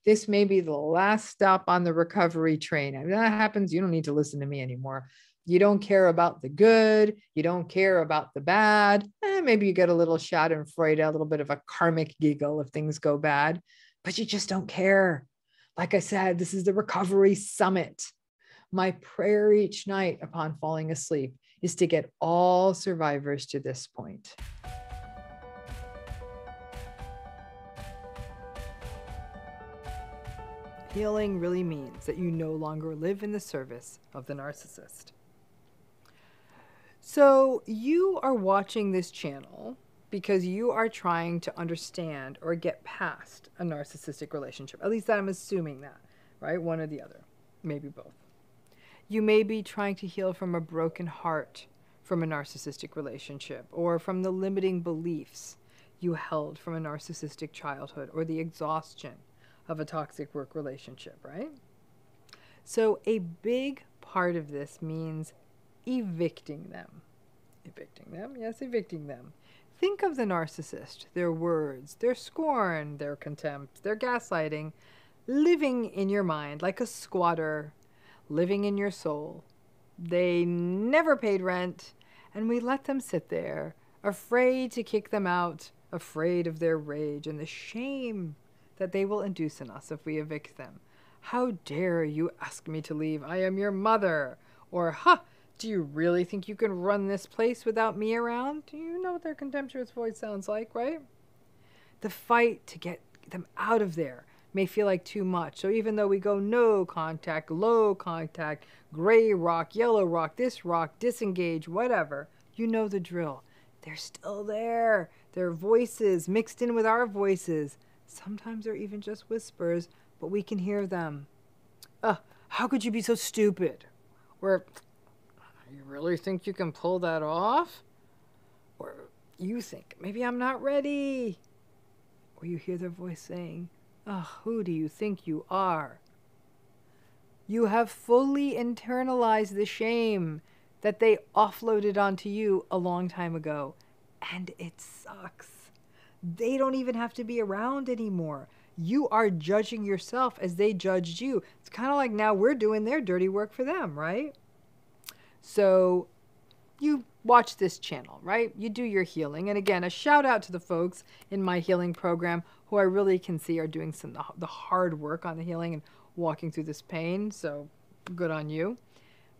This may be the last stop on the recovery train. If that happens, you don't need to listen to me anymore. You don't care about the good. You don't care about the bad. Maybe you get a little schadenfreude, a little bit of a karmic giggle if things go bad, but you just don't care. Like I said, this is the recovery summit. My prayer each night upon falling asleep is to get all survivors to this point. Healing really means that you no longer live in the service of the narcissist. So you are watching this channel because you are trying to understand or get past a narcissistic relationship. At least I'm assuming that, right? One or the other, maybe both. You may be trying to heal from a broken heart from a narcissistic relationship, or from the limiting beliefs you held from a narcissistic childhood, or the exhaustion of a toxic work relationship, right? So a big part of this means evicting them. Evicting them? Yes, evicting them. Think of the narcissist, their words, their scorn, their contempt, their gaslighting, living in your mind like a squatter, living in your soul. They never paid rent, and we let them sit there, afraid to kick them out, afraid of their rage and the shame that they will induce in us if we evict them. How dare you ask me to leave? I am your mother. Or, do you really think you can run this place without me around? Do you know what their contemptuous voice sounds like, right? The fight to get them out of there may feel like too much. So even though we go no contact, low contact, gray rock, yellow rock, disengage, whatever, you know the drill. They're still there. Their voices mixed in with our voices. Sometimes they're even just whispers, but we can hear them. How could you be so stupid? Or, you really think you can pull that off? Or you think, maybe I'm not ready. Or you hear their voice saying, who do you think you are? You have fully internalized the shame that they offloaded onto you a long time ago. And it sucks. They don't even have to be around anymore. You are judging yourself as they judged you. It's kind of like now we're doing their dirty work for them, right? So you watch this channel, right? You do your healing. And again, a shout out to the folks in my healing program who I really can see are doing the hard work on the healing and walking through this pain. So good on you.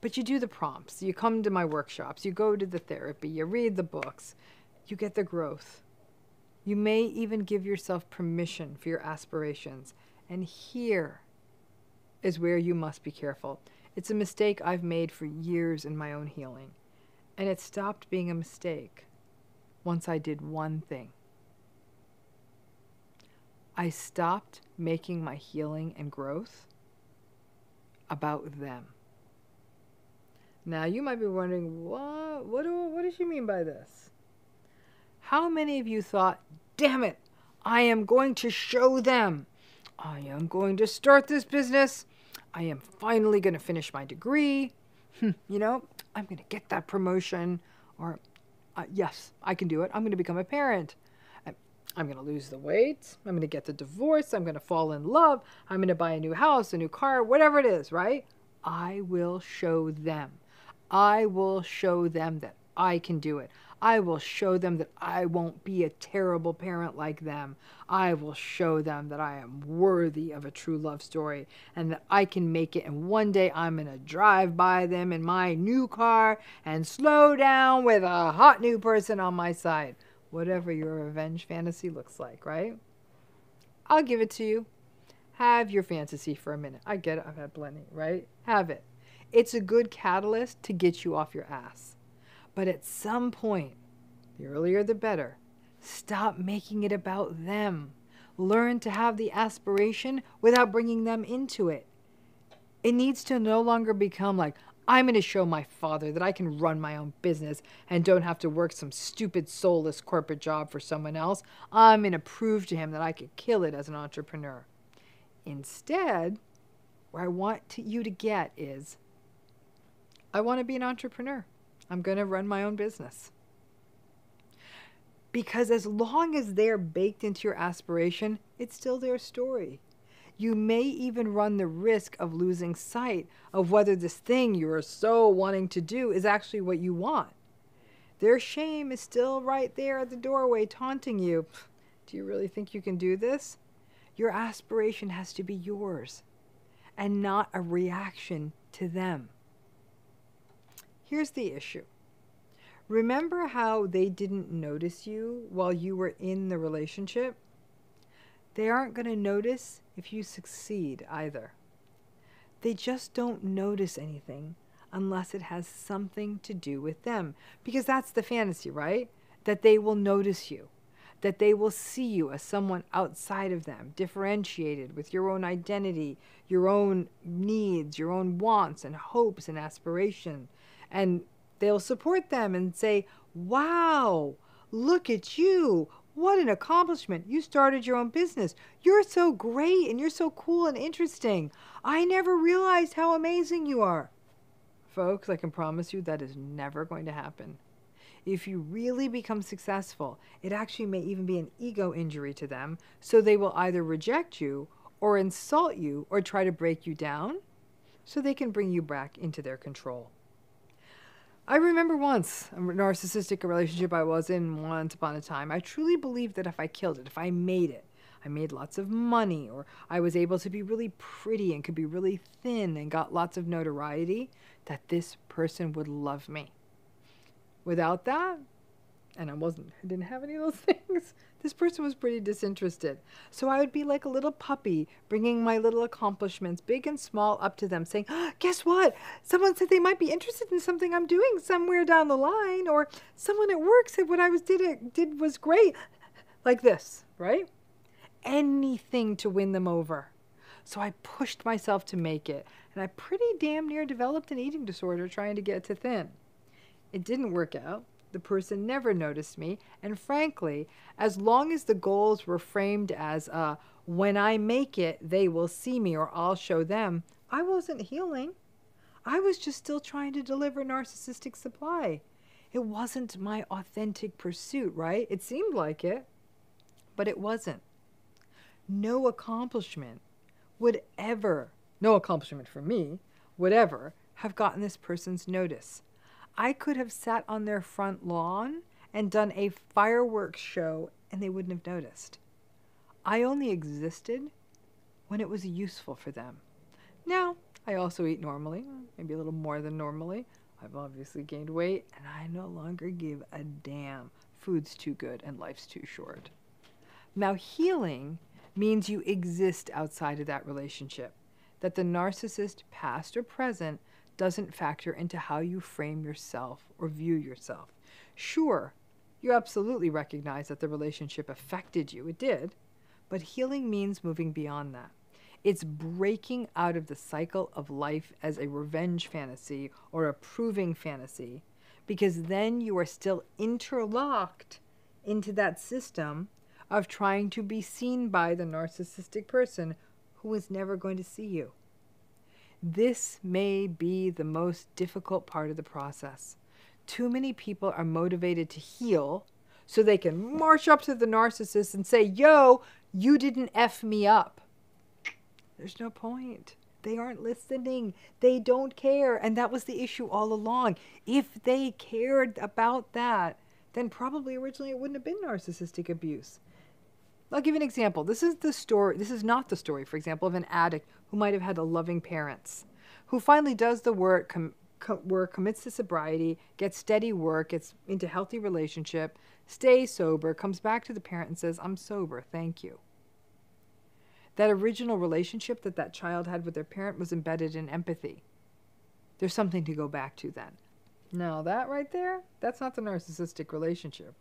But you do the prompts. You come to my workshops. You go to the therapy. You read the books. You get the growth. You may even give yourself permission for your aspirations. And here is where you must be careful. It's a mistake I've made for years in my own healing. And it stopped being a mistake once I did one thing. I stopped making my healing and growth about them. Now, you might be wondering, what does she mean by this? How many of you thought, damn it, I am going to show them. I am going to start this business. I am finally going to finish my degree. I'm going to get that promotion. Or, yes, I can do it. I'm going to become a parent. I'm going to lose the weight. I'm going to get the divorce. I'm going to fall in love. I'm going to buy a new house, a new car, whatever it is, right? I will show them. I will show them that I can do it. I will show them that I won't be a terrible parent like them. I will show them that I am worthy of a true love story and that I can make it. And one day I'm going to drive by them in my new car and slow down with a hot new person on my side. Whatever your revenge fantasy looks like, right? I'll give it to you. Have your fantasy for a minute. I get it. I've had plenty, right? Have it. It's a good catalyst to get you off your ass. But at some point, the earlier the better, stop making it about them. Learn to have the aspiration without bringing them into it. It needs to no longer become like, I'm going to show my father that I can run my own business and don't have to work some stupid, soulless corporate job for someone else. I'm going to prove to him that I could kill it as an entrepreneur. Instead, where I want you to get is, I want to be an entrepreneur. I'm going to run my own business. Because as long as they're baked into your aspiration, it's still their story. You may even run the risk of losing sight of whether this thing you are so wanting to do is actually what you want. Their shame is still right there at the doorway taunting you. Do you really think you can do this? Your aspiration has to be yours and not a reaction to them. Here's the issue. Remember how they didn't notice you while you were in the relationship? They aren't going to notice if you succeed either. They just don't notice anything unless it has something to do with them. Because that's the fantasy, right? That they will notice you. That they will see you as someone outside of them, differentiated with your own identity, your own needs, your own wants and hopes and aspiration. And they'll support them and say, wow, look at you. What an accomplishment. You started your own business. You're so great and you're so cool and interesting. I never realized how amazing you are. Folks, I can promise you that is never going to happen. If you really become successful, it actually may even be an ego injury to them, so they will either reject you or insult you or try to break you down so they can bring you back into their control. I remember once a narcissistic relationship I was in once upon a time. I truly believed that if I killed it, if I made lots of money, or I was able to be really pretty and could be really thin and got lots of notoriety, that this person would love me. Without that, and I didn't have any of those things, this person was pretty disinterested. So I would be like a little puppy, bringing my little accomplishments, big and small, up to them, saying, oh, guess what? Someone said they might be interested in something I'm doing somewhere down the line, or someone at work said what I did was great. Like this, right? Anything to win them over. So I pushed myself to make it, and I pretty damn near developed an eating disorder trying to get to thin. It didn't work out. The person never noticed me, and frankly, as long as the goals were framed as, when I make it, they will see me or I'll show them, I wasn't healing. I was just still trying to deliver narcissistic supply. It wasn't my authentic pursuit, right? It seemed like it, but it wasn't. No accomplishment for me would ever have gotten this person's notice. I could have sat on their front lawn and done a fireworks show and they wouldn't have noticed. I only existed when it was useful for them. Now, I also eat normally, maybe a little more than normally. I've obviously gained weight and I no longer give a damn. Food's too good and life's too short. Now, healing means you exist outside of that relationship, that the narcissist, past or present, doesn't factor into how you frame yourself or view yourself. Sure, you absolutely recognize that the relationship affected you. It did. But healing means moving beyond that. It's breaking out of the cycle of life as a revenge fantasy or a proving fantasy, because then you are still interlocked into that system of trying to be seen by the narcissistic person who is never going to see you. This may be the most difficult part of the process. Too many people are motivated to heal so they can march up to the narcissist and say, yo, you didn't F me up. There's no point. They aren't listening. They don't care. And that was the issue all along. If they cared about that, then probably originally it wouldn't have been narcissistic abuse. I'll give you an example. This is not the story, for example, of an addict who might have had loving parents, who finally does the work, commits to sobriety, gets steady work, gets into healthy relationship, stays sober, comes back to the parent and says, I'm sober, thank you. That original relationship that child had with their parent was embedded in empathy. There's something to go back to then. Now that right there, that's not the narcissistic relationship.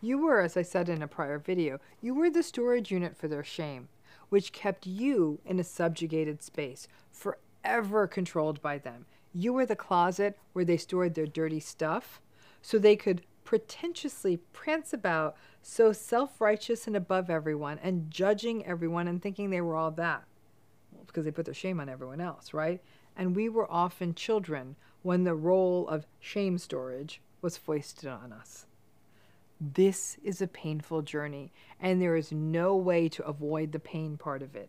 You were, as I said in a prior video, you were the storage unit for their shame, which kept you in a subjugated space, forever controlled by them. You were the closet where they stored their dirty stuff, so they could pretentiously prance about, so self-righteous and above everyone, and judging everyone and thinking they were all that. Well, because they put their shame on everyone else, right? And we were often children when the role of shame storage was foisted on us. This is a painful journey, and there is no way to avoid the pain part of it.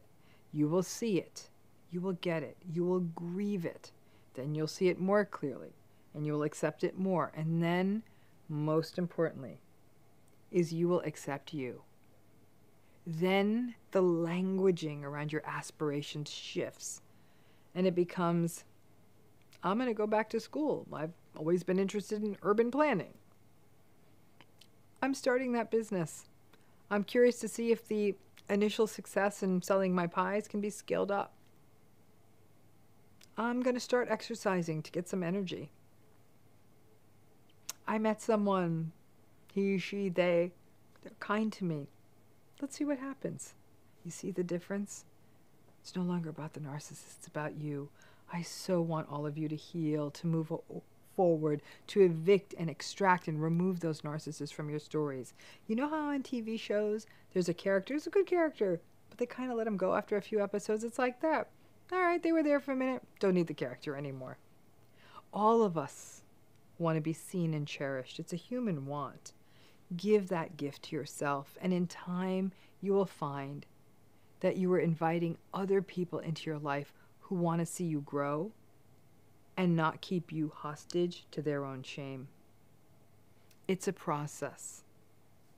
You will see it. You will get it. You will grieve it. Then you'll see it more clearly, and you will accept it more. And then, most importantly, is you will accept you. Then the languaging around your aspirations shifts, and it becomes, I'm going to go back to school. I've always been interested in urban planning. I'm starting that business. I'm curious to see if the initial success in selling my pies can be scaled up. I'm going to start exercising to get some energy. I met someone, he, she, they're kind to me. Let's see what happens. You see the difference? It's no longer about the narcissist, it's about you. I so want all of you to heal, to move forward, to evict and extract and remove those narcissists from your stories. You know how on TV shows, there's a character, it's a good character, but they kind of let him go after a few episodes. It's like that. All right, they were there for a minute. Don't need the character anymore. All of us want to be seen and cherished. It's a human want. Give that gift to yourself, and in time, you will find that you are inviting other people into your life who want to see you grow and not keep you hostage to their own shame. It's a process.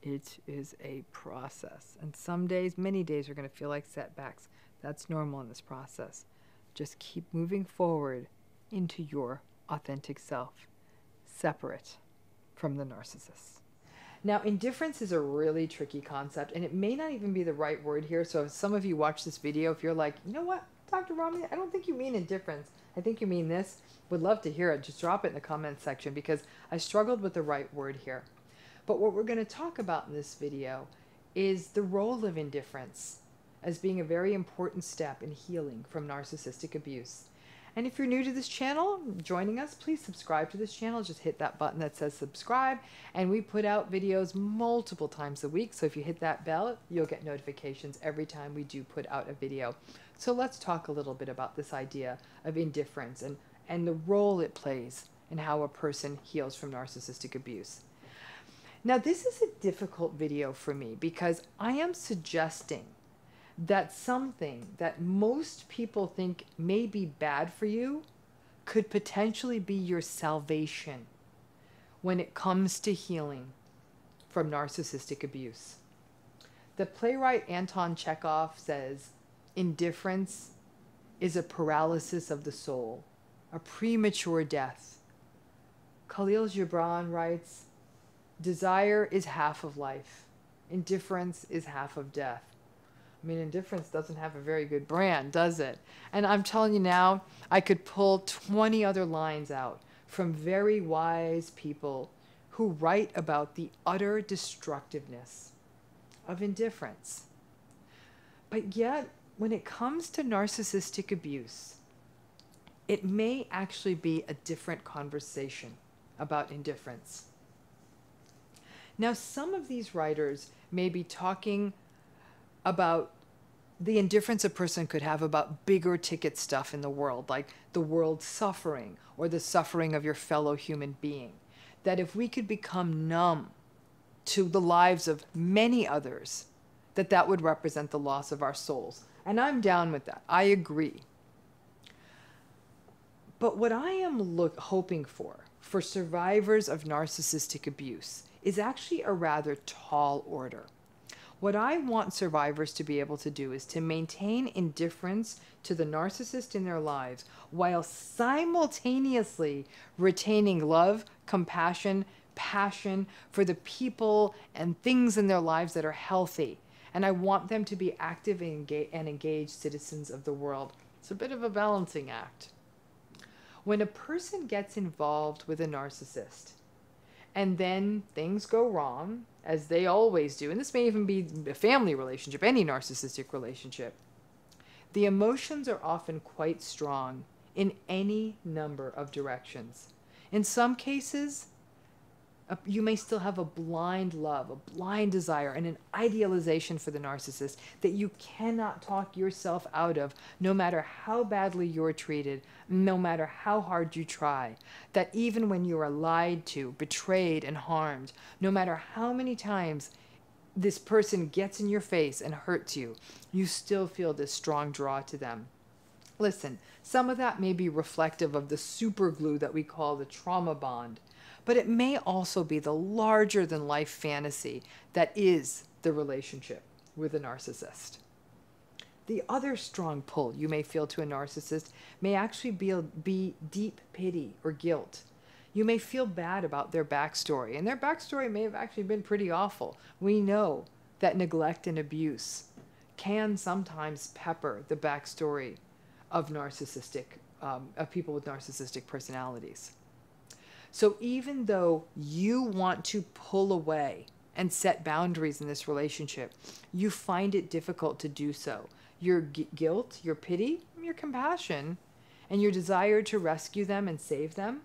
It is a process. And some days, many days, are going to feel like setbacks. That's normal in this process. Just keep moving forward into your authentic self, separate from the narcissist. Now, indifference is a really tricky concept, and it may not even be the right word here. So if some of you watch this video, if you're like, you know what, Dr. Ramani, I don't think you mean indifference. I think you mean this. Would love to hear it. Just drop it in the comments section, because I struggled with the right word here. But what we're going to talk about in this video is the role of indifference as being a very important step in healing from narcissistic abuse. And if you're new to this channel, joining us, please subscribe to this channel. Just hit that button that says subscribe. And we put out videos multiple times a week. So if you hit that bell, you'll get notifications every time we do put out a video. So let's talk a little bit about this idea of indifference and the role it plays in how a person heals from narcissistic abuse. Now, this is a difficult video for me because I am suggesting that something that most people think may be bad for you could potentially be your salvation when it comes to healing from narcissistic abuse. The playwright Anton Chekhov says, indifference is a paralysis of the soul, a premature death. Khalil Gibran writes, desire is half of life. Indifference is half of death. I mean, indifference doesn't have a very good brand, does it? And I'm telling you now, I could pull 20 other lines out from very wise people who write about the utter destructiveness of indifference. But yet, when it comes to narcissistic abuse, it may actually be a different conversation about indifference. Now, some of these writers may be talking about the indifference a person could have about bigger ticket stuff in the world, like the world's suffering or the suffering of your fellow human being. That if we could become numb to the lives of many others, that would represent the loss of our souls. And I'm down with that. I agree. But what I am hoping for survivors of narcissistic abuse is actually a rather tall order. What I want survivors to be able to do is to maintain indifference to the narcissist in their lives while simultaneously retaining love, compassion, passion for the people and things in their lives that are healthy. And I want them to be active and engaged citizens of the world. It's a bit of a balancing act. When a person gets involved with a narcissist, and then things go wrong, as they always do, and this may even be a family relationship, any narcissistic relationship, the emotions are often quite strong in any number of directions. In some cases, you may still have a blind love, a blind desire, and an idealization for the narcissist that you cannot talk yourself out of, no matter how badly you're treated, no matter how hard you try. That even when you are lied to, betrayed, and harmed, no matter how many times this person gets in your face and hurts you, you still feel this strong draw to them. Listen, some of that may be reflective of the super glue that we call the trauma bond, but it may also be the larger than life fantasy that is the relationship with a narcissist. The other strong pull you may feel to a narcissist may actually be deep pity or guilt. You may feel bad about their backstory, and their backstory may have actually been pretty awful. We know that neglect and abuse can sometimes pepper the backstory of of people with narcissistic personalities. So even though you want to pull away and set boundaries in this relationship, you find it difficult to do so. Your guilt, your pity, your compassion, and your desire to rescue them and save them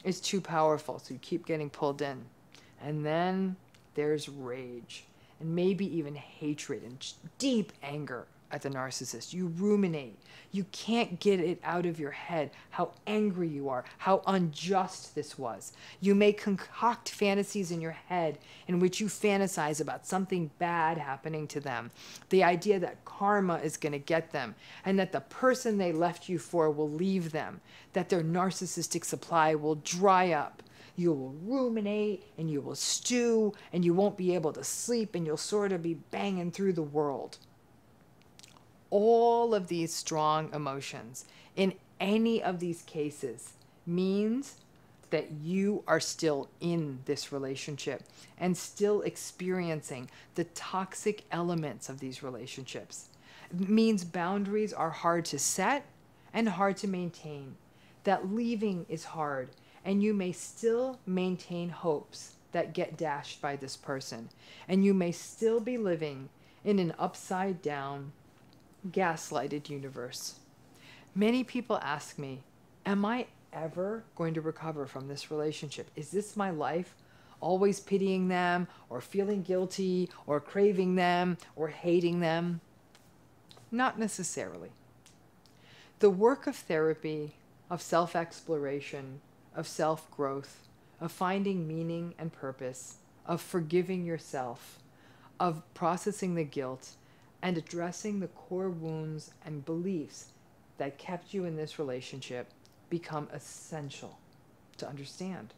is too powerful, so you keep getting pulled in. And then there's rage, and maybe even hatred and deep anger at the narcissist. You ruminate. You can't get it out of your head how angry you are, how unjust this was. You may concoct fantasies in your head in which you fantasize about something bad happening to them. The idea that karma is going to get them, and that the person they left you for will leave them, that their narcissistic supply will dry up. You will ruminate and you will stew and you won't be able to sleep, and you'll sort of be banging through the world. All of these strong emotions in any of these cases means that you are still in this relationship and still experiencing the toxic elements of these relationships. It means boundaries are hard to set and hard to maintain, that leaving is hard, and you may still maintain hopes that get dashed by this person, and you may still be living in an upside down, gaslighted universe. Many people ask me, am I ever going to recover from this relationship? Is this my life? Always pitying them, or feeling guilty, or craving them, or hating them? Not necessarily. The work of therapy, of self-exploration, of self-growth, of finding meaning and purpose, of forgiving yourself, of processing the guilt, and addressing the core wounds and beliefs that kept you in this relationship become essential to understand.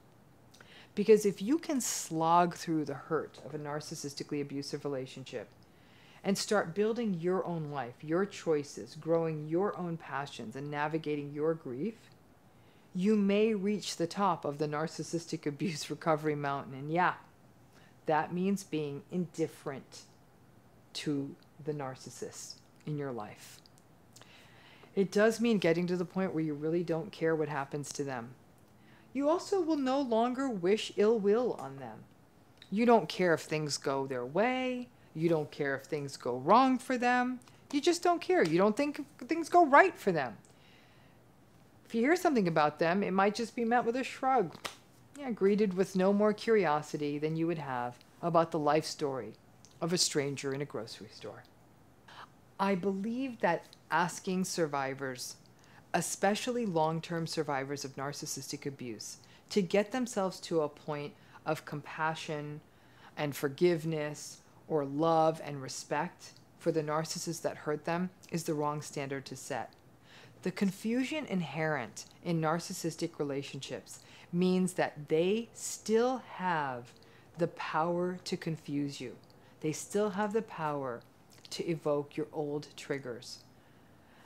Because if you can slog through the hurt of a narcissistically abusive relationship and start building your own life, your choices, growing your own passions, and navigating your grief, you may reach the top of the narcissistic abuse recovery mountain. And yeah, that means being indifferent to the narcissist in your life. It does mean getting to the point where you really don't care what happens to them. You also will no longer wish ill will on them. You don't care if things go their way. You don't care if things go wrong for them. You just don't care. You don't think things go right for them. If you hear something about them, it might just be met with a shrug. Yeah, greeted with no more curiosity than you would have about the life story of a stranger in a grocery store. I believe that asking survivors, especially long-term survivors of narcissistic abuse, to get themselves to a point of compassion and forgiveness or love and respect for the narcissist that hurt them is the wrong standard to set. The confusion inherent in narcissistic relationships means that they still have the power to confuse you. They still have the power to evoke your old triggers.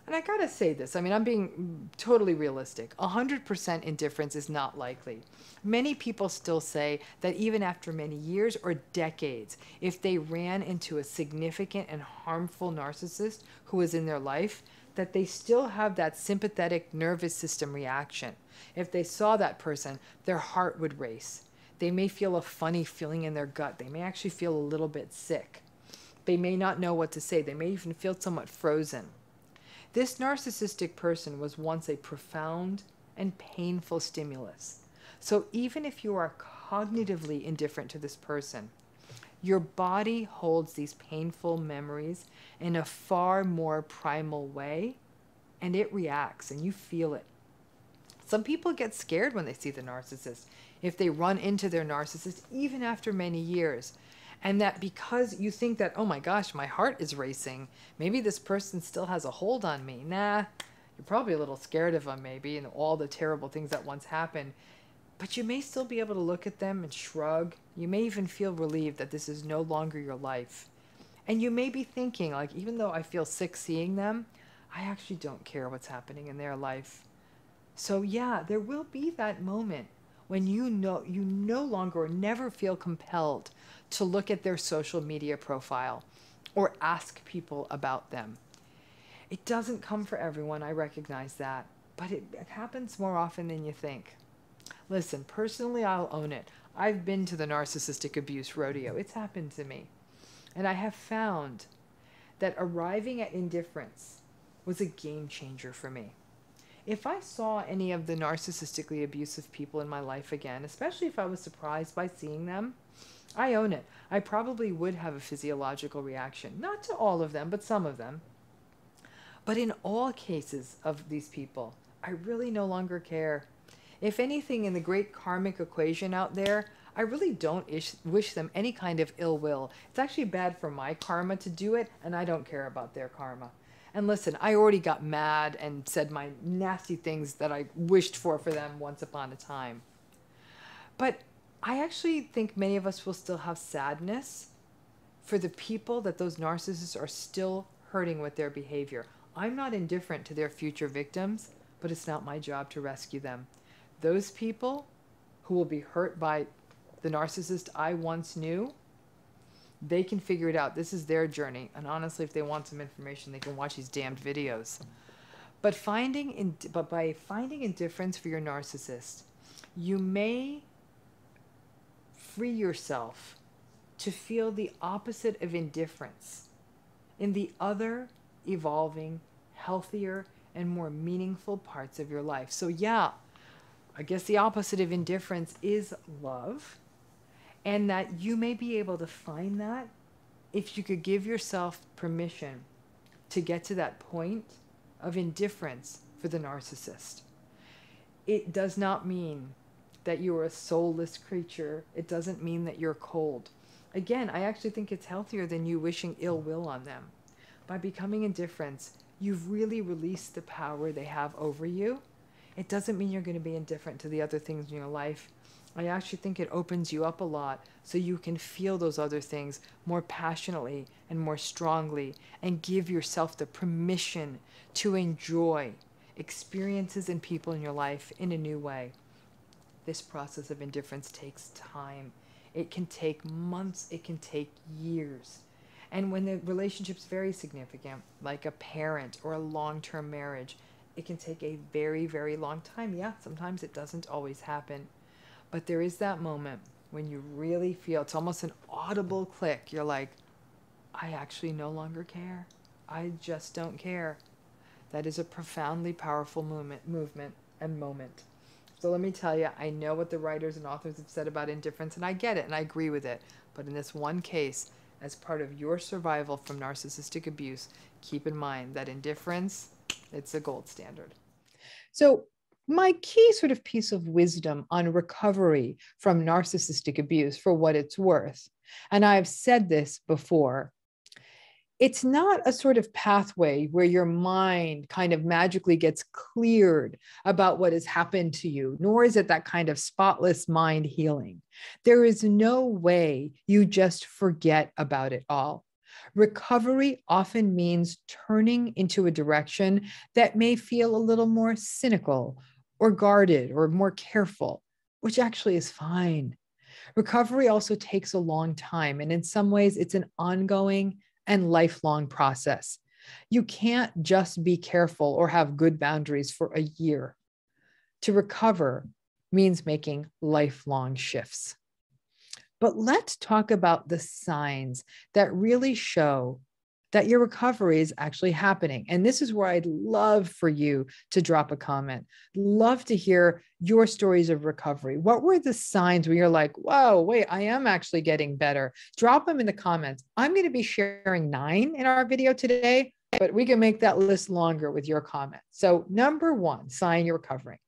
And I gotta say this, I mean, I'm being totally realistic. 100% indifference is not likely. Many people still say that even after many years or decades, if they ran into a significant and harmful narcissist who was in their life, that they still have that sympathetic nervous system reaction. If they saw that person, their heart would race. They may feel a funny feeling in their gut. They may actually feel a little bit sick. They may not know what to say. They may even feel somewhat frozen. This narcissistic person was once a profound and painful stimulus. So even if you are cognitively indifferent to this person, your body holds these painful memories in a far more primal way, and it reacts, and you feel it. Some people get scared when they see the narcissist, if they run into their narcissist, even after many years. And that because you think that, oh my gosh, my heart is racing, maybe this person still has a hold on me. Nah, you're probably a little scared of them maybe, and all the terrible things that once happened. But you may still be able to look at them and shrug. You may even feel relieved that this is no longer your life. And you may be thinking, like, even though I feel sick seeing them, I actually don't care what's happening in their life. So yeah, there will be that moment when you no longer or never feel compelled to look at their social media profile or ask people about them. It doesn't come for everyone, I recognize that, but it happens more often than you think. Listen, personally, I'll own it. I've been to the narcissistic abuse rodeo. It's happened to me. And I have found that arriving at indifference was a game changer for me. If I saw any of the narcissistically abusive people in my life again, especially if I was surprised by seeing them, I own it. I probably would have a physiological reaction. Not to all of them, but some of them. But in all cases of these people, I really no longer care. If anything, in the great karmic equation out there, I really don't wish them any kind of ill will. It's actually bad for my karma to do it, and I don't care about their karma. And listen, I already got mad and said my nasty things that I wished for them once upon a time. But I actually think many of us will still have sadness for the people that those narcissists are still hurting with their behavior. I'm not indifferent to their future victims, but it's not my job to rescue them. Those people who will be hurt by the narcissist I once knew, they can figure it out. This is their journey. And honestly, if they want some information, they can watch these damned videos. But by finding indifference for your narcissist, you may free yourself to feel the opposite of indifference in the other evolving, healthier, and more meaningful parts of your life. So yeah, I guess the opposite of indifference is love. And that you may be able to find that if you could give yourself permission to get to that point of indifference for the narcissist. It does not mean that you're a soulless creature. It doesn't mean that you're cold. Again, I actually think it's healthier than you wishing ill will on them. By becoming indifferent, you've really released the power they have over you. It doesn't mean you're going to be indifferent to the other things in your life. I actually think it opens you up a lot so you can feel those other things more passionately and more strongly and give yourself the permission to enjoy experiences and people in your life in a new way. This process of indifference takes time. It can take months, it can take years. And when the relationship's very significant, like a parent or a long-term marriage, it can take a very, very long time. Yeah, sometimes it doesn't always happen. But there is that moment when you really feel, it's almost an audible click. You're like, I actually no longer care. I just don't care. That is a profoundly powerful movement and moment. So let me tell you, I know what the writers and authors have said about indifference, and I get it, and I agree with it. But in this one case, as part of your survival from narcissistic abuse, keep in mind that indifference, it's a gold standard. So my key sort of piece of wisdom on recovery from narcissistic abuse, for what it's worth, and I've said this before, it's not a sort of pathway where your mind kind of magically gets cleared about what has happened to you, nor is it that kind of spotless mind healing. There is no way you just forget about it all. Recovery often means turning into a direction that may feel a little more cynical or guarded or more careful, which actually is fine. Recovery also takes a long time, and in some ways it's an ongoing and lifelong process. You can't just be careful or have good boundaries for a year. To recover means making lifelong shifts. But let's talk about the signs that really show that your recovery is actually happening. And this is where I'd love for you to drop a comment. Love to hear your stories of recovery. What were the signs where you're like, whoa, wait, I am actually getting better? Drop them in the comments. I'm going to be sharing 9 in our video today, but we can make that list longer with your comments. So number 1, sign you're recovering.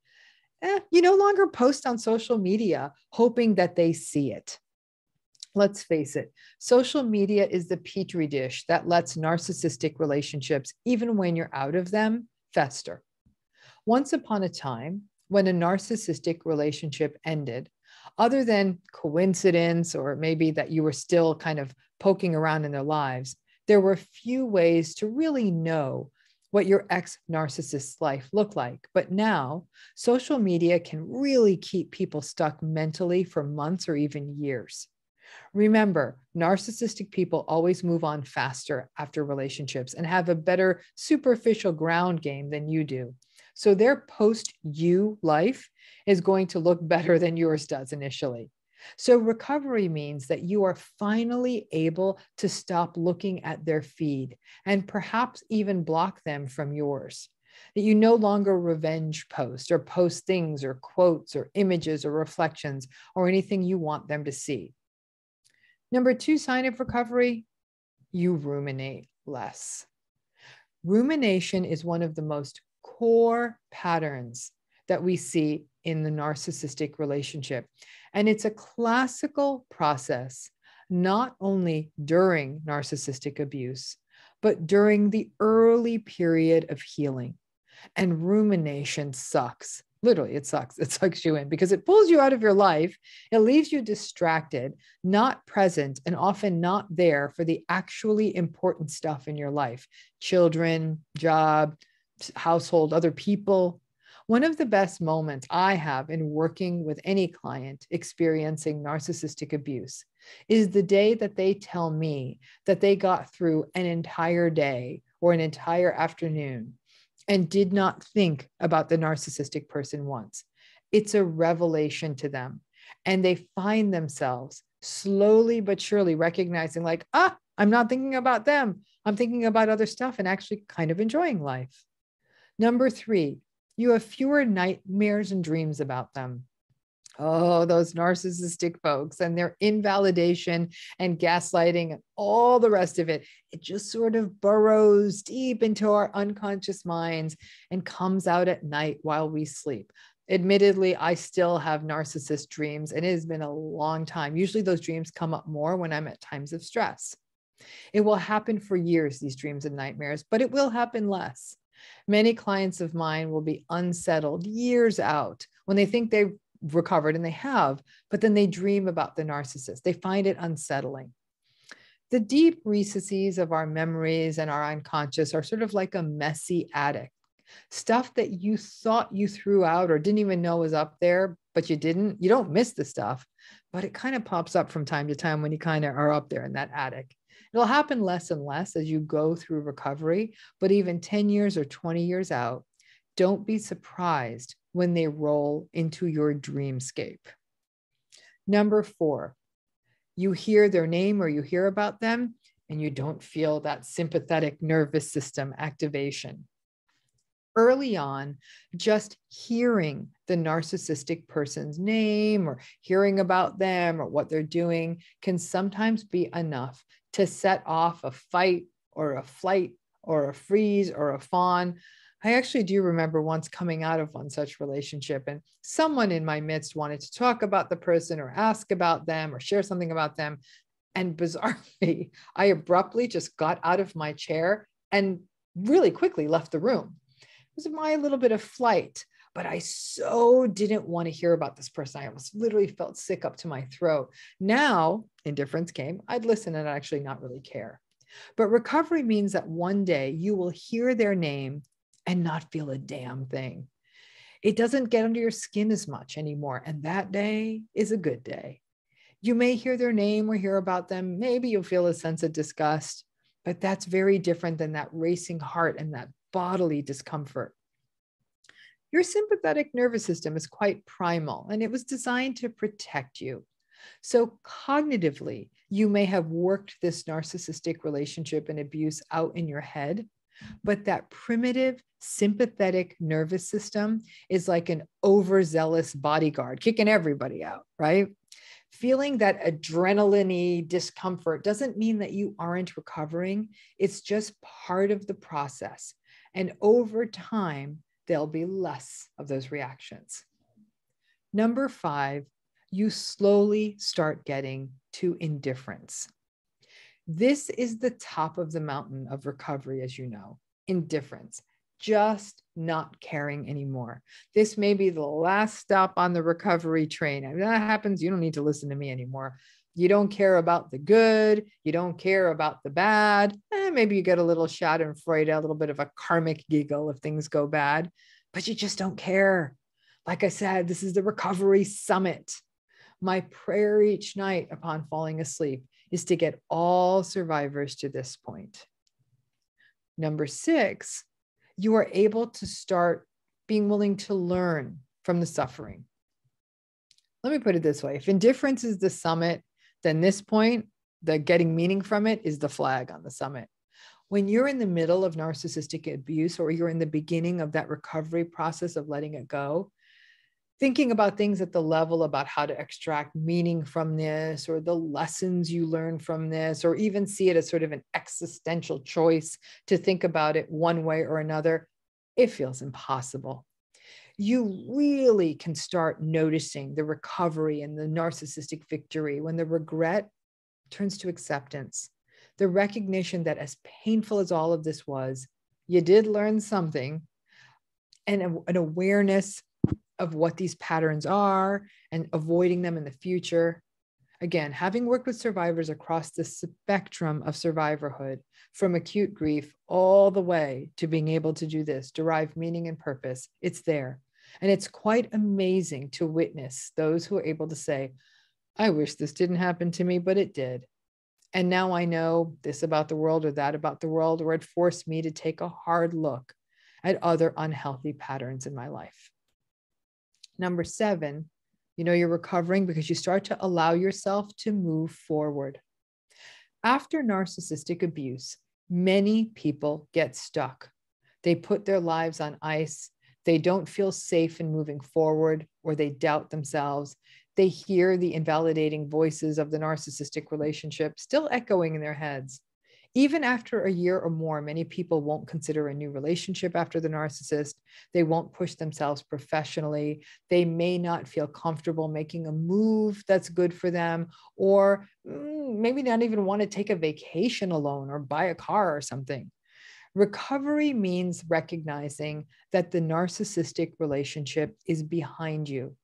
You no longer post on social media hoping that they see it. Let's face it, social media is the petri dish that lets narcissistic relationships, even when you're out of them, fester. Once upon a time, when a narcissistic relationship ended, other than coincidence or maybe that you were still kind of poking around in their lives, there were few ways to really know what your ex-narcissist's life looked like. But now, social media can really keep people stuck mentally for months or even years. Remember, narcissistic people always move on faster after relationships and have a better superficial ground game than you do. So their post-you life is going to look better than yours does initially. So recovery means that you are finally able to stop looking at their feed and perhaps even block them from yours. That you no longer revenge post or post things or quotes or images or reflections or anything you want them to see. Number 2 sign of recovery, you ruminate less. Rumination is one of the most core patterns that we see in the narcissistic relationship. And it's a classical process, not only during narcissistic abuse, but during the early period of healing. And rumination sucks. Literally, it sucks. It sucks you in because it pulls you out of your life. It leaves you distracted, not present, and often not there for the actually important stuff in your life. Children, job, household, other people. One of the best moments I have in working with any client experiencing narcissistic abuse is the day that they tell me that they got through an entire day or an entire afternoon and did not think about the narcissistic person once. It's a revelation to them. And they find themselves slowly but surely recognizing like, I'm not thinking about them. I'm thinking about other stuff and actually kind of enjoying life. Number 3, you have fewer nightmares and dreams about them. Oh, those narcissistic folks and their invalidation and gaslighting and all the rest of it. It just sort of burrows deep into our unconscious minds and comes out at night while we sleep. Admittedly, I still have narcissist dreams, and it has been a long time. Usually those dreams come up more when I'm at times of stress. It will happen for years, these dreams and nightmares, but it will happen less. Many clients of mine will be unsettled years out when they think they've recovered, and they have, but then they dream about the narcissist. They find it unsettling. The deep recesses of our memories and our unconscious are sort of like a messy attic. Stuff that you thought you threw out or didn't even know was up there, but you didn't. You don't miss the stuff, but it kind of pops up from time to time when you kind of are up there in that attic. It'll happen less and less as you go through recovery, but even 10 years or 20 years out, don't be surprised when they roll into your dreamscape. Number 4, you hear their name or you hear about them and you don't feel that sympathetic nervous system activation. Early on, just hearing the narcissistic person's name or hearing about them or what they're doing can sometimes be enough to set off a fight or a flight or a freeze or a fawn. I actually do remember once coming out of one such relationship and someone in my midst wanted to talk about the person or ask about them or share something about them. And bizarrely, I abruptly just got out of my chair and really quickly left the room. It was my little bit of flight, but I so didn't want to hear about this person. I almost literally felt sick up to my throat. Now, indifference came. I'd listen and actually not really care. But recovery means that one day you will hear their name and not feel a damn thing. It doesn't get under your skin as much anymore. And that day is a good day. You may hear their name or hear about them. Maybe you'll feel a sense of disgust, but that's very different than that racing heart and that bodily discomfort. Your sympathetic nervous system is quite primal, and it was designed to protect you. So cognitively, you may have worked this narcissistic relationship and abuse out in your head, but that primitive sympathetic nervous system is like an overzealous bodyguard kicking everybody out, right? Feeling that adrenaline-y discomfort doesn't mean that you aren't recovering. It's just part of the process. And over time, there'll be less of those reactions. Number 5, you slowly start getting to indifference. This is the top of the mountain of recovery, as you know, indifference, just not caring anymore. This may be the last stop on the recovery train. If that happens, you don't need to listen to me anymore. You don't care about the good. You don't care about the bad. Maybe you get a little schadenfreude, a little bit of a karmic giggle if things go bad, but you just don't care. Like I said, this is the recovery summit. My prayer each night upon falling asleep is to get all survivors to this point. Number 6, you are able to start being willing to learn from the suffering. Let me put it this way. If indifference is the summit, then this point, the getting meaning from it, is the flag on the summit. When you're in the middle of narcissistic abuse, or you're in the beginning of that recovery process of letting it go, thinking about things at the level about how to extract meaning from this, or the lessons you learn from this, or even see it as sort of an existential choice to think about it one way or another, it feels impossible. You really can start noticing the recovery and the narcissistic victory when the regret turns to acceptance. The recognition that as painful as all of this was, you did learn something, and an awareness of what these patterns are and avoiding them in the future. Again, having worked with survivors across the spectrum of survivorhood, from acute grief all the way to being able to do this, derive meaning and purpose, it's there. And it's quite amazing to witness those who are able to say, I wish this didn't happen to me, but it did. And now I know this about the world or that about the world, or it forced me to take a hard look at other unhealthy patterns in my life. Number 7, you know you're recovering because you start to allow yourself to move forward. After narcissistic abuse, many people get stuck. They put their lives on ice. They don't feel safe in moving forward, or they doubt themselves. They hear the invalidating voices of the narcissistic relationship still echoing in their heads. Even after a year or more, many people won't consider a new relationship after the narcissist. They won't push themselves professionally. They may not feel comfortable making a move that's good for them, or maybe not even want to take a vacation alone or buy a car or something. Recovery means recognizing that the narcissistic relationship is behind you,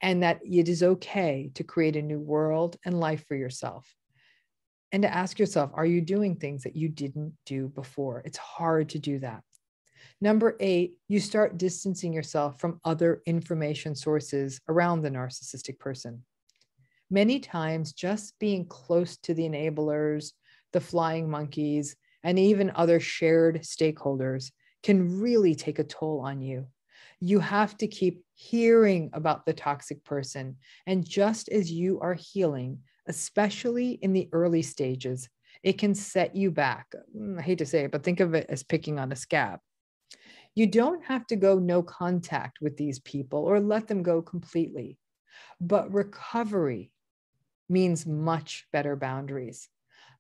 and that it is okay to create a new world and life for yourself. And to ask yourself, are you doing things that you didn't do before? It's hard to do that. Number 8, you start distancing yourself from other information sources around the narcissistic person. Many times, just being close to the enablers, the flying monkeys, and even other shared stakeholders can really take a toll on you. You have to keep hearing about the toxic person. And just as you are healing, especially in the early stages, it can set you back. I hate to say it, but think of it as picking on a scab. You don't have to go no contact with these people or let them go completely. But recovery means much better boundaries,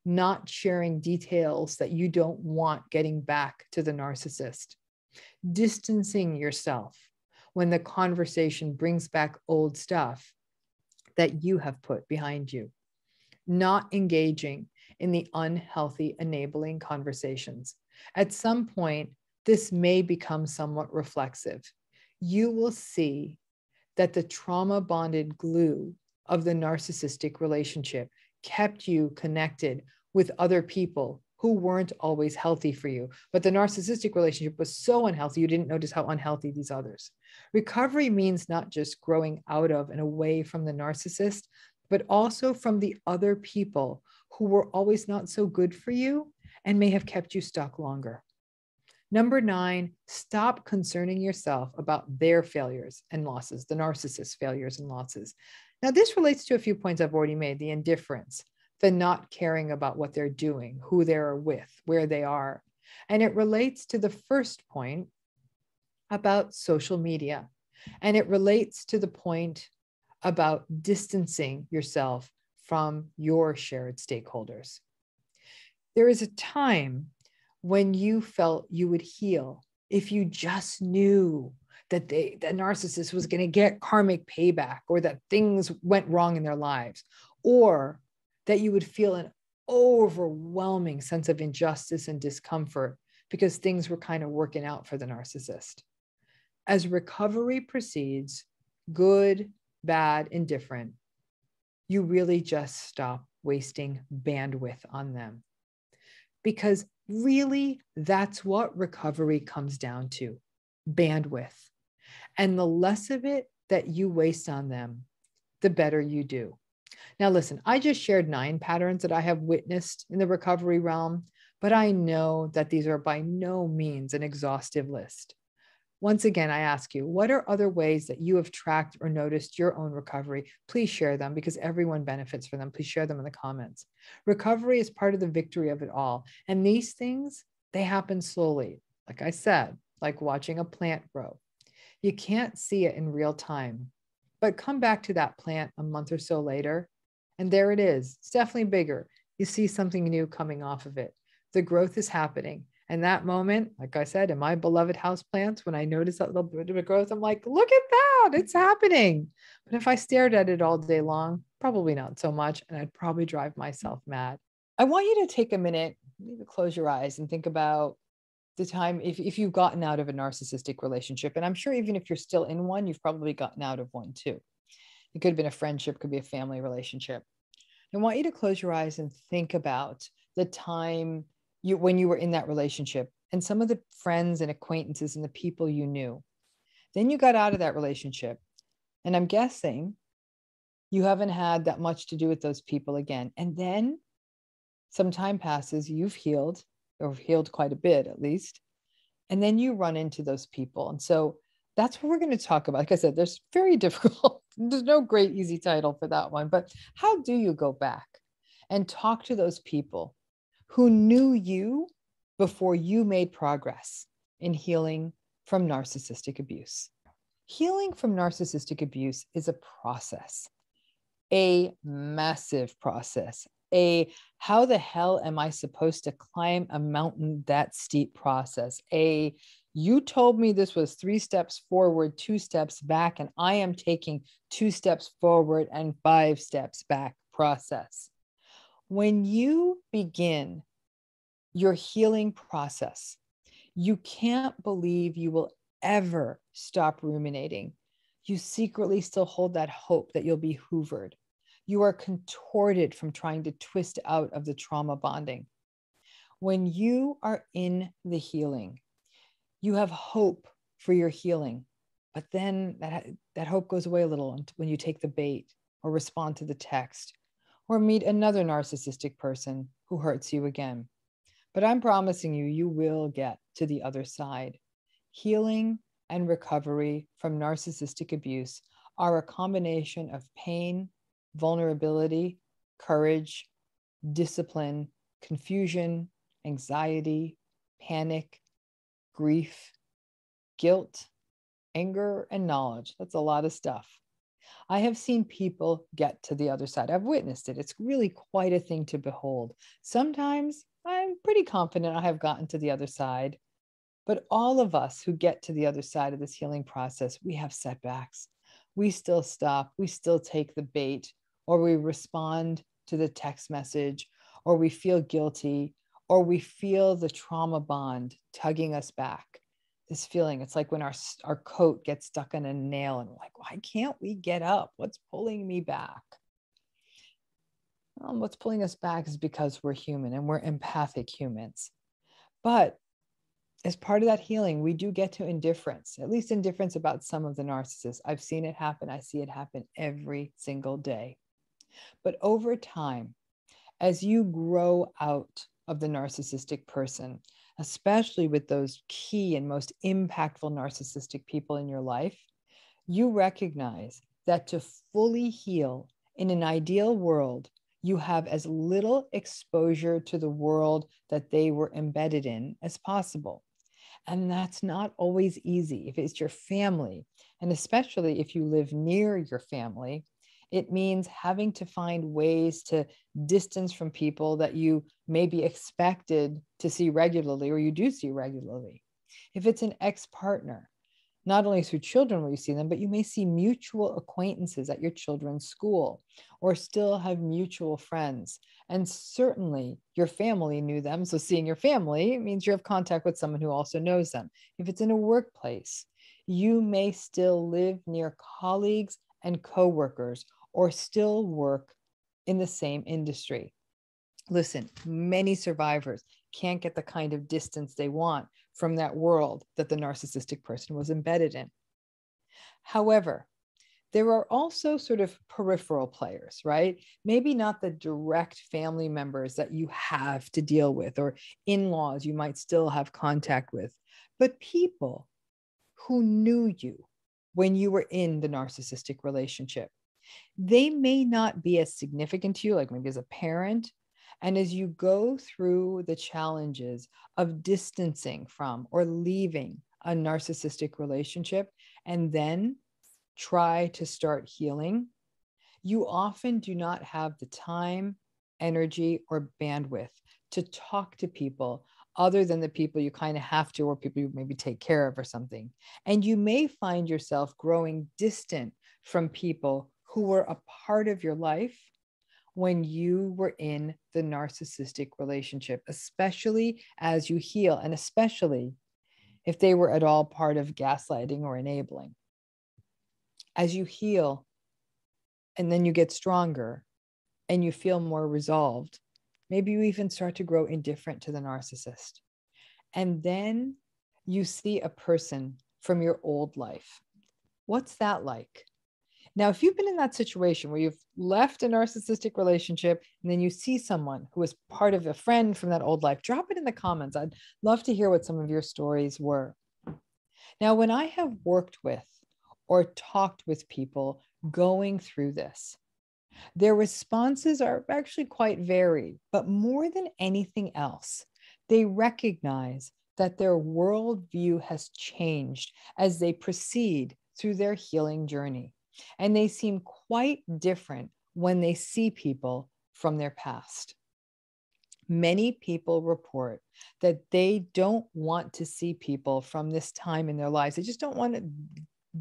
not sharing details that you don't want getting back to the narcissist, distancing yourself when the conversation brings back old stuff that you have put behind you, not engaging in the unhealthy enabling conversations. At some point, this may become somewhat reflexive. You will see that the trauma bonded glue of the narcissistic relationship kept you connected with other people who weren't always healthy for you. But the narcissistic relationship was so unhealthy, you didn't notice how unhealthy these others. Recovery means not just growing out of and away from the narcissist, but also from the other people who were always not so good for you and may have kept you stuck longer. Number 9, stop concerning yourself about their failures and losses, the narcissist's failures and losses. Now, this relates to a few points I've already made: the indifference, the not caring about what they're doing, who they're with, where they are. And it relates to the first point about social media. And it relates to the point about distancing yourself from your shared stakeholders. There is a time when you felt you would heal if you just knew that the narcissist was going to get karmic payback, or that things went wrong in their lives, or that you would feel an overwhelming sense of injustice and discomfort because things were kind of working out for the narcissist. As recovery proceeds, good, bad, indifferent, you really just stop wasting bandwidth on them. Because really, that's what recovery comes down to, bandwidth. And the less of it that you waste on them, the better you do. Now, listen, I just shared 9 patterns that I have witnessed in the recovery realm, but I know that these are by no means an exhaustive list. Once again, I ask you, what are other ways that you have tracked or noticed your own recovery? Please share them, because everyone benefits from them. Please share them in the comments. Recovery is part of the victory of it all. And these things, they happen slowly. Like I said, like watching a plant grow. You can't see it in real time, but come back to that plant a month or so later, and there it is. It's definitely bigger. You see something new coming off of it. The growth is happening. And that moment, like I said, in my beloved houseplants, when I notice that little bit of growth, I'm like, look at that, it's happening. But if I stared at it all day long, probably not so much, and I'd probably drive myself mad. I want you to take a minute, maybe close your eyes and think about the time if you've gotten out of a narcissistic relationship. And I'm sure even if you're still in one, you've probably gotten out of one too. It could have been a friendship, could be a family relationship. I want you to close your eyes and think about the time when you were in that relationship and some of the friends and acquaintances and the people you knew. Then you got out of that relationship. And I'm guessing you haven't had that much to do with those people again. And then some time passes, you've healed, or healed quite a bit at least. And then you run into those people. And so that's what we're going to talk about. Like I said, there's very difficult, there's no great easy title for that one, but how do you go back and talk to those people who knew you before you made progress in healing from narcissistic abuse? Healing from narcissistic abuse is a process, a massive process, a how the hell am I supposed to climb a mountain that steep process, a you told me this was 3 steps forward, 2 steps back, and I am taking 2 steps forward and 5 steps back process. When you begin your healing process, you can't believe you will ever stop ruminating. You secretly still hold that hope that you'll be hoovered. You are contorted from trying to twist out of the trauma bonding. When you are in the healing, you have hope for your healing, but then that hope goes away a little when you take the bait or respond to the text or meet another narcissistic person who hurts you again. But I'm promising you, you will get to the other side. Healing and recovery from narcissistic abuse are a combination of pain, vulnerability, courage, discipline, confusion, anxiety, panic, grief, guilt, anger, and knowledge. That's a lot of stuff. I have seen people get to the other side. I've witnessed it. It's really quite a thing to behold. Sometimes I'm pretty confident I have gotten to the other side, but all of us who get to the other side of this healing process, we have setbacks. We still stop, we still take the bait, or we respond to the text message, or we feel guilty, or we feel the trauma bond tugging us back. This feeling, it's like when our coat gets stuck on a nail and we're like, why can't we get up? What's pulling me back? What's pulling us back is because we're human and we're empathic humans. But as part of that healing, we do get to indifference, at least indifference about some of the narcissists. I've seen it happen. I see it happen every single day. But over time, as you grow out of the narcissistic person, especially with those key and most impactful narcissistic people in your life, you recognize that to fully heal in an ideal world, you have as little exposure to the world that they were embedded in as possible. And that's not always easy. If it's your family, and especially if you live near your family, it means having to find ways to distance from people that you may be expected to see regularly or you do see regularly. If it's an ex-partner, Not only through children will you see them, but you may see mutual acquaintances at your children's school or still have mutual friends. And certainly your family knew them. So seeing your family means you have contact with someone who also knows them. If it's in a workplace, you may still live near colleagues and coworkers or still work in the same industry. Listen, many survivors can't get the kind of distance they want from that world that the narcissistic person was embedded in. However, there are also sort of peripheral players, right? Maybe not the direct family members that you have to deal with, or in-laws you might still have contact with, but people who knew you when you were in the narcissistic relationship. They may not be as significant to you, like maybe as a parent. And as you go through the challenges of distancing from or leaving a narcissistic relationship and then try to start healing, you often do not have the time, energy, or bandwidth to talk to people other than the people you kind of have to, or people you maybe take care of or something. And you may find yourself growing distant from people who were a part of your life when you were in the narcissistic relationship, especially as you heal, and especially if they were at all part of gaslighting or enabling. As you heal, and then you get stronger and you feel more resolved, maybe you even start to grow indifferent to the narcissist. And then you see a person from your old life. What's that like? Now, if you've been in that situation where you've left a narcissistic relationship and then you see someone who is part of a friend from that old life, drop it in the comments. I'd love to hear what some of your stories were. Now, when I have worked with or talked with people going through this, their responses are actually quite varied, but more than anything else, they recognize that their worldview has changed as they proceed through their healing journey. And they seem quite different when they see people from their past. Many people report that they don't want to see people from this time in their lives. They just don't want to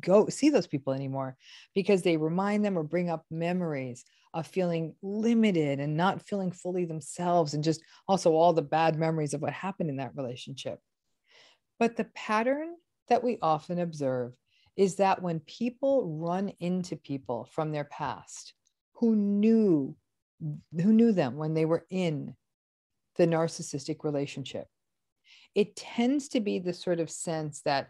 go see those people anymore because they remind them or bring up memories of feeling limited and not feeling fully themselves, and just also all the bad memories of what happened in that relationship. But the pattern that we often observe is that when people run into people from their past who knew them when they were in the narcissistic relationship, it tends to be the sort of sense that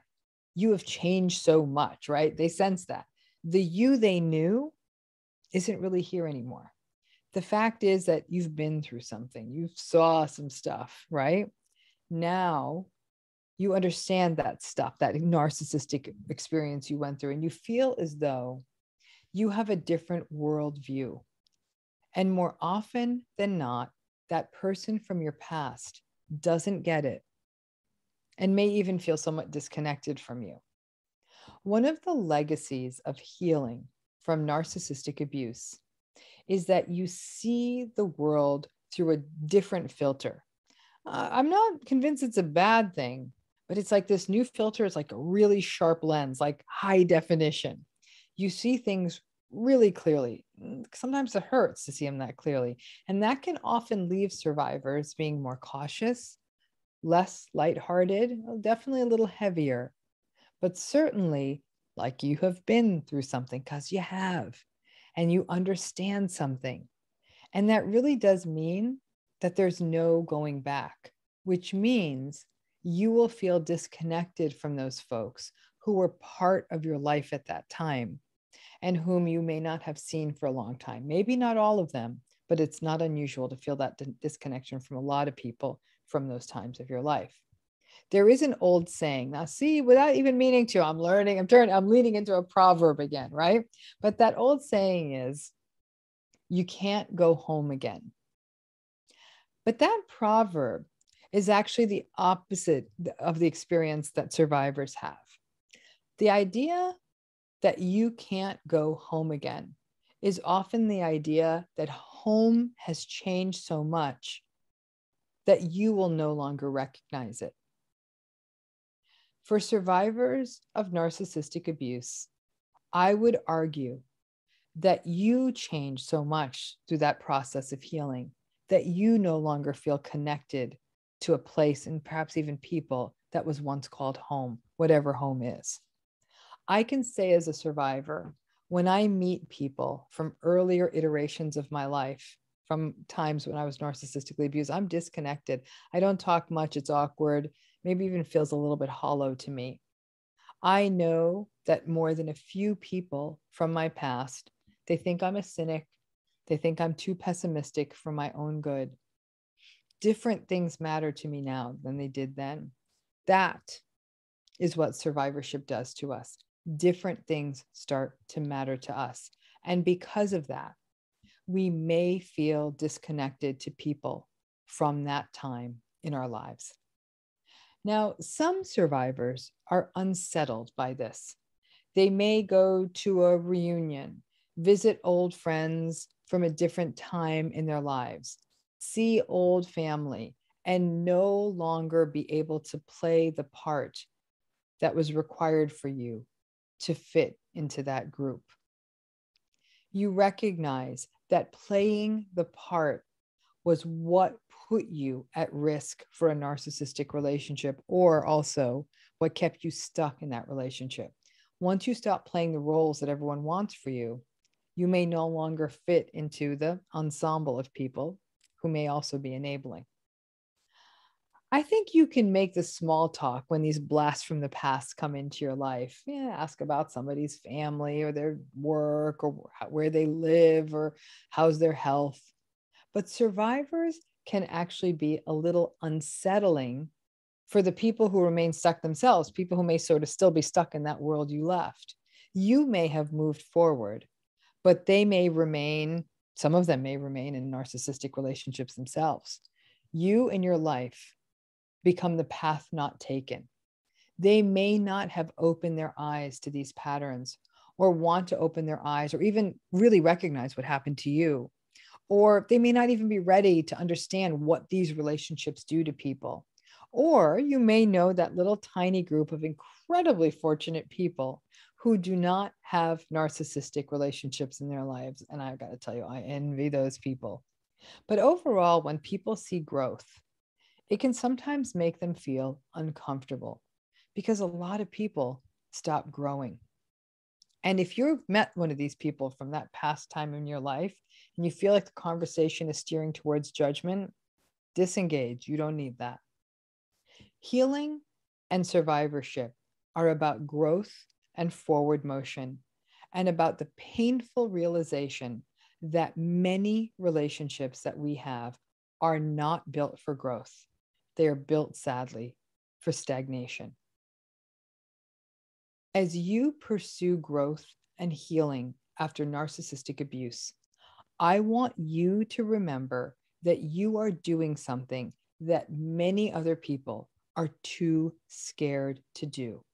you have changed so much, right? They sense that the you they knew isn't really here anymore. The fact is that you've been through something, you saw some stuff, right? Now you understand that stuff, that narcissistic experience you went through, and you feel as though you have a different worldview. And more often than not, that person from your past doesn't get it and may even feel somewhat disconnected from you. One of the legacies of healing from narcissistic abuse is that you see the world through a different filter. I'm not convinced it's a bad thing, but it's like this new filter is like a really sharp lens, like high definition. You see things really clearly. Sometimes it hurts to see them that clearly. And that can often leave survivors being more cautious, less lighthearted, definitely a little heavier, but certainly like you have been through something, because you have, and you understand something. And that really does mean that there's no going back, which means you will feel disconnected from those folks who were part of your life at that time and whom you may not have seen for a long time. Maybe not all of them, but it's not unusual to feel that disconnection from a lot of people from those times of your life. There is an old saying, now see, without even meaning to, I'm leaning into a proverb again, right? But that old saying is, you can't go home again. But that proverb is actually the opposite of the experience that survivors have. The idea that you can't go home again is often the idea that home has changed so much that you will no longer recognize it. For survivors of narcissistic abuse, I would argue that you changed so much through that process of healing that you no longer feel connected to a place and perhaps even people that was once called home, whatever home is. I can say as a survivor, when I meet people from earlier iterations of my life, from times when I was narcissistically abused, I'm disconnected. I don't talk much. It's awkward, maybe even feels a little bit hollow to me. I know that more than a few people from my past, they think I'm a cynic. They think I'm too pessimistic for my own good. Different things matter to me now than they did then. That is what survivorship does to us. Different things start to matter to us. And because of that, we may feel disconnected to people from that time in our lives. Now, some survivors are unsettled by this. They may go to a reunion, visit old friends from a different time in their lives, see old family, and no longer be able to play the part that was required for you to fit into that group. You recognize that playing the part was what put you at risk for a narcissistic relationship, or also what kept you stuck in that relationship. Once you stop playing the roles that everyone wants for you, you may no longer fit into the ensemble of people who may also be enabling. I think you can make the small talk when these blasts from the past come into your life. Yeah, ask about somebody's family or their work or where they live or how's their health. But survivors can actually be a little unsettling for the people who remain stuck themselves, people who may sort of still be stuck in that world you left. You may have moved forward, but they may remain, some of them may remain in narcissistic relationships themselves. You in your life become the path not taken. They may not have opened their eyes to these patterns or want to open their eyes or even really recognize what happened to you. Or they may not even be ready to understand what these relationships do to people. Or you may know that little tiny group of incredibly fortunate people who do not have narcissistic relationships in their lives. And I've got to tell you, I envy those people. But overall, when people see growth, it can sometimes make them feel uncomfortable because a lot of people stop growing. And if you've met one of these people from that past time in your life and you feel like the conversation is steering towards judgment, disengage. You don't need that. Healing and survivorship are about growth and forward motion and about the painful realization that many relationships that we have are not built for growth. They are built, sadly, for stagnation. As you pursue growth and healing after narcissistic abuse, I want you to remember that you are doing something that many other people are too scared to do,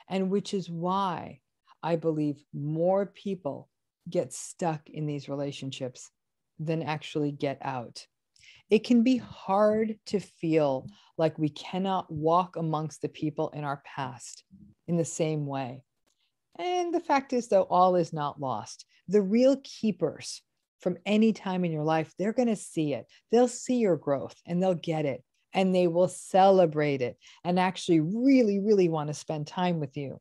and which is why I believe more people get stuck in these relationships than actually get out. It can be hard to feel like we cannot walk amongst the people in our past in the same way. And the fact is, though, all is not lost. The real keepers from any time in your life, they're going to see it. They'll see your growth and they'll get it and they will celebrate it and actually really, really want to spend time with you.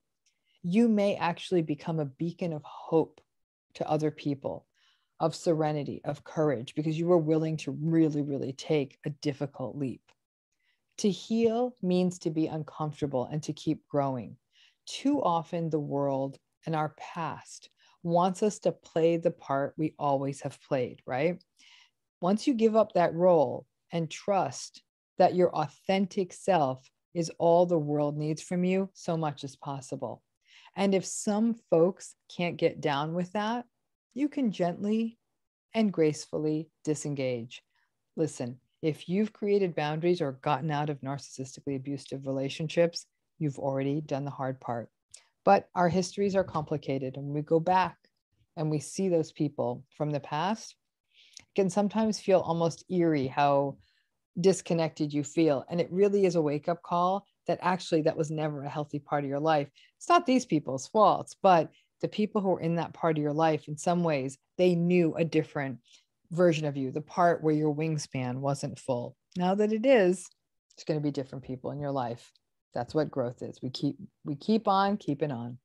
You may actually become a beacon of hope to other people, of serenity, of courage, because you were willing to really, really take a difficult leap. To heal means to be uncomfortable and to keep growing. Too often, the world and our past wants us to play the part we always have played, right? Once you give up that role and trust that your authentic self is all the world needs from you, so much is possible. And if some folks can't get down with that, you can gently and gracefully disengage. Listen, if you've created boundaries or gotten out of narcissistically abusive relationships, you've already done the hard part. But our histories are complicated, and when we go back and we see those people from the past, it can sometimes feel almost eerie how disconnected you feel. And it really is a wake-up call that actually that was never a healthy part of your life. It's not these people's faults, but the people who were in that part of your life, in some ways, they knew a different version of you, the part where your wingspan wasn't full. Now that it is, there's going to be different people in your life. That's what growth is. We keep on keeping on.